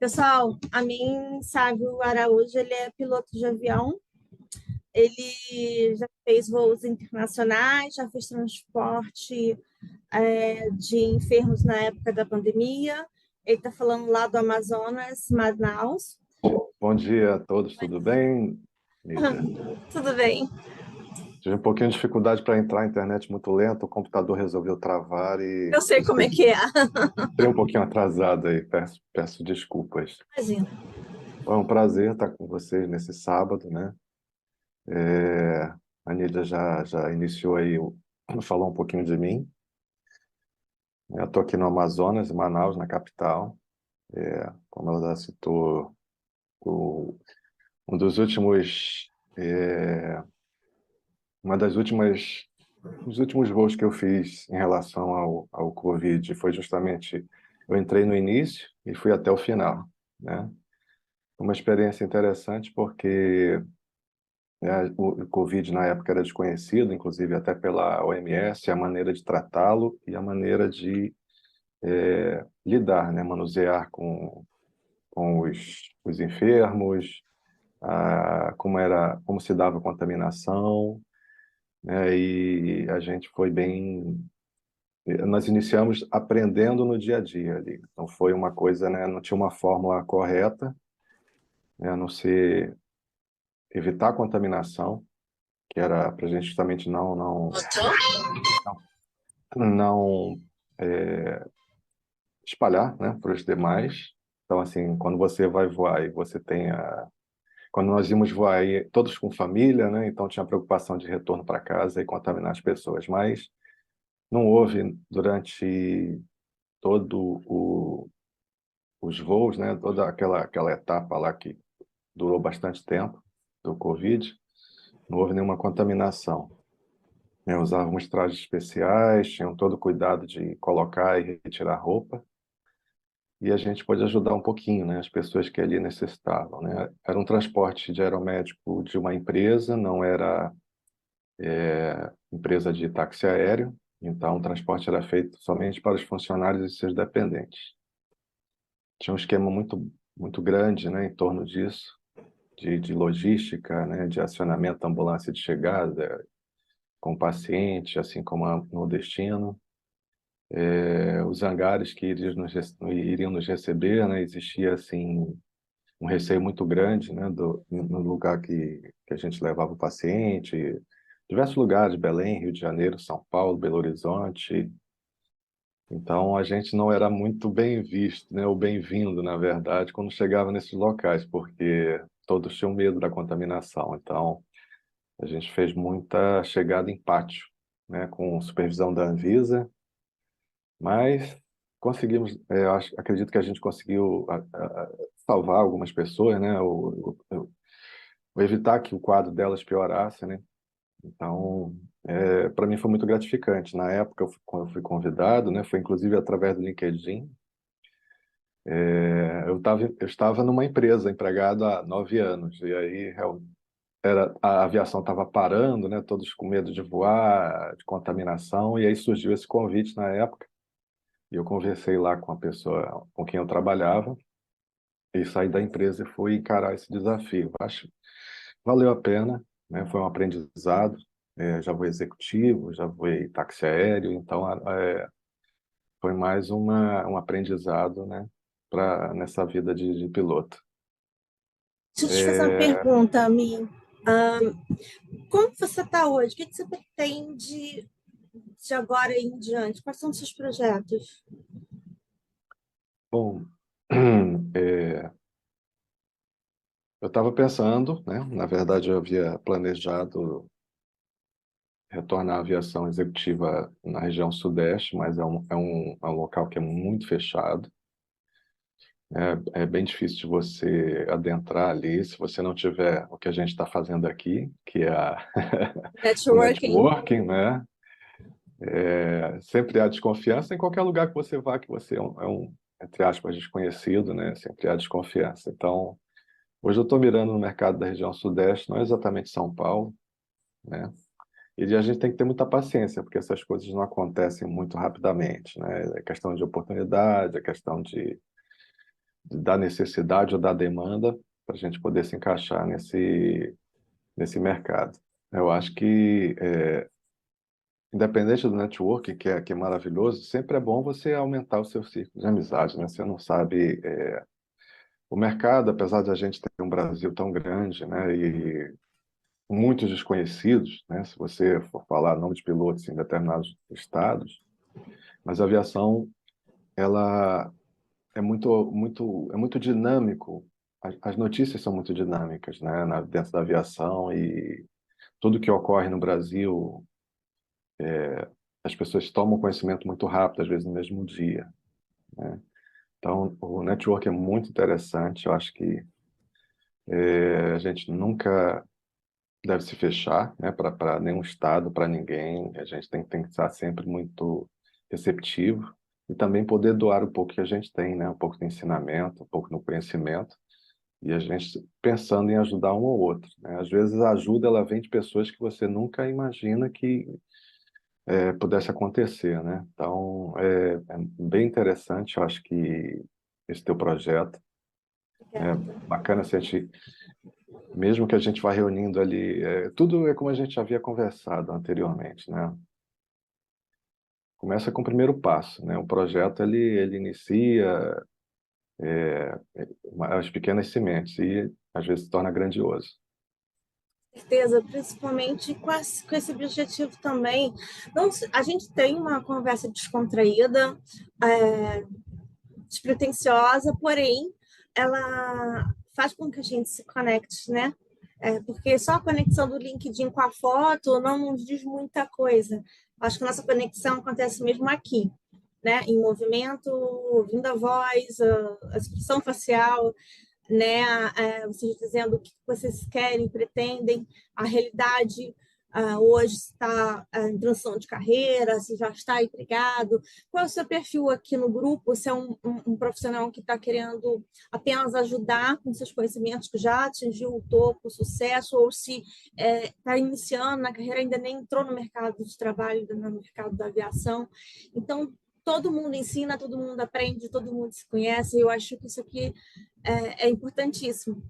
Pessoal, a mim, Sávio Araújo, ele é piloto de avião. Ele já fez voos internacionais, já fez transporte de enfermos na época da pandemia. Ele está falando lá do Amazonas, Manaus. Bom dia a todos, tudo bem, Nídia? Tudo bem? Tive um pouquinho de dificuldade para entrar, a internet muito lenta, o computador resolveu travar e Eu sei por isso como que é que é. entrei um pouquinho atrasado aí, peço desculpas. Imagina. Foi um prazer estar com vocês nesse sábado, né? É, a Nídia já iniciou aí, falou um pouquinho de mim. Eu estou aqui no Amazonas, em Manaus, na capital. Como ela já citou, o- um dos últimos, uma das últimas Os últimos voos que eu fiz em relação ao Covid foi justamente, eu entrei no início e fui até o final, né? Uma experiência interessante porque o Covid na época era desconhecido, inclusive até pela OMS, a maneira de tratá-lo e a maneira de lidar, né? Manusear com os enfermos, como se dava a contaminação, né? E a gente foi bem. Nós iniciamos aprendendo no dia a dia ali. Então foi uma coisa, né? Não tinha uma fórmula correta, né? A não ser evitar a contaminação, que era para a gente justamente não espalhar, né, para os demais. Então assim, quando você vai voar e você tem quando nós íamos voar aí, todos com família, né? Então tinha a preocupação de retorno para casa e contaminar as pessoas, mas não houve durante todo os voos, né? Toda aquela etapa lá que durou bastante tempo do Covid, não houve nenhuma contaminação. Usávamos trajes especiais, tinham todo o cuidado de colocar e retirar roupa, e a gente pôde ajudar um pouquinho, né? As pessoas que ali necessitavam, né? Era um transporte de aeromédico de uma empresa, não era empresa de táxi aéreo, então o transporte era feito somente para os funcionários e seus dependentes. Tinha um esquema muito grande, né, em torno disso, de logística, né, de acionamento da ambulância de chegada com o paciente, assim como no destino. Os hangares que iriam nos receber, né, existia assim um receio muito grande, né, no lugar que a gente levava o paciente, diversos lugares, Belém, Rio de Janeiro, São Paulo, Belo Horizonte. Então a gente não era muito bem visto, né, ou bem-vindo, na verdade, quando chegava nesses locais, porque todos tinham medo da contaminação. Então a gente fez muita chegada em pátio, né, com supervisão da Anvisa, mas conseguimos, acredito que a gente conseguiu salvar algumas pessoas, né, ou evitar que o quadro delas piorasse, né. Então, para mim foi muito gratificante. Na época, quando eu fui convidado, né, foi inclusive através do LinkedIn. Eu estava numa empresa, empregado há 9 anos, e aí a aviação estava parando, né, todos com medo de voar, de contaminação, e aí surgiu esse convite na época, e eu conversei lá com a pessoa com quem eu trabalhava, e saí da empresa e fui encarar esse desafio. Acho que valeu a pena, né, foi um aprendizado. Já voei executivo, já voei táxi aéreo, então foi mais um aprendizado, né, nessa vida de piloto. Deixa eu te fazer uma É, pergunta, Mi. Como que você está hoje? O que você pretende de agora em diante? Quais são os seus projetos? bom, eu estava pensando, né, na verdade eu havia planejado retornar à aviação executiva na região sudeste, mas é um local que é muito fechado. É bem difícil de você adentrar ali se você não tiver o que a gente está fazendo aqui, que é o Networking. networking, né? Sempre há desconfiança em qualquer lugar que você vá, que você entre aspas, desconhecido, né? Sempre há desconfiança. Então, hoje eu estou mirando no mercado da região sudeste, não exatamente São Paulo, né? E a gente tem que ter muita paciência, porque essas coisas não acontecem muito rapidamente, né? É questão de oportunidade, é questão da necessidade ou da demanda para a gente poder se encaixar nesse mercado. Eu acho que, independente do network, que é maravilhoso, sempre é bom você aumentar o seu círculo de amizade, né? Você não sabe, o mercado, apesar de a gente ter um Brasil tão grande, né, e muitos desconhecidos, né, se você for falar nome de pilotos em determinados estados, mas a aviação, ela é muito dinâmico. As notícias são muito dinâmicas, né, dentro da aviação, e tudo que ocorre no Brasil, as pessoas tomam conhecimento muito rápido, às vezes no mesmo dia, né? Então, o network é muito interessante. Eu acho que a gente nunca deve se fechar, né, para nenhum estado, para ninguém. A gente tem que estar sempre muito receptivo e também poder doar um pouco que a gente tem, né, um pouco de ensinamento, um pouco no conhecimento, e a gente pensando em ajudar um ou outro, né? Às vezes a ajuda ela vem de pessoas que você nunca imagina que pudesse acontecer, né? Então é bem interessante. Eu acho que esse teu projeto é Obrigada. bacana se a gente, mesmo que a gente vá reunindo ali, tudo é como a gente havia conversado anteriormente, né? Começa com o primeiro passo, né? O projeto ele inicia as pequenas sementes e às vezes se torna grandioso. Certeza, principalmente com esse objetivo também. Não, a gente tem uma conversa descontraída, é, despretensiosa, porém, ela faz com que a gente se conecte, né? Porque só a conexão do LinkedIn com a foto não nos diz muita coisa. Acho que a nossa conexão acontece mesmo aqui, né? Em movimento, ouvindo a voz, a expressão facial, né? Vocês dizendo o que vocês querem, pretendem, a realidade hoje está em transição de carreira, se já está empregado, qual é o seu perfil aqui no grupo, se é um profissional que está querendo apenas ajudar com seus conhecimentos, que já atingiu o topo, o sucesso, ou se está iniciando na carreira, ainda nem entrou no mercado de trabalho, ainda no mercado da aviação. Então, todo mundo ensina, todo mundo aprende, todo mundo se conhece, e eu acho que isso aqui é importantíssimo.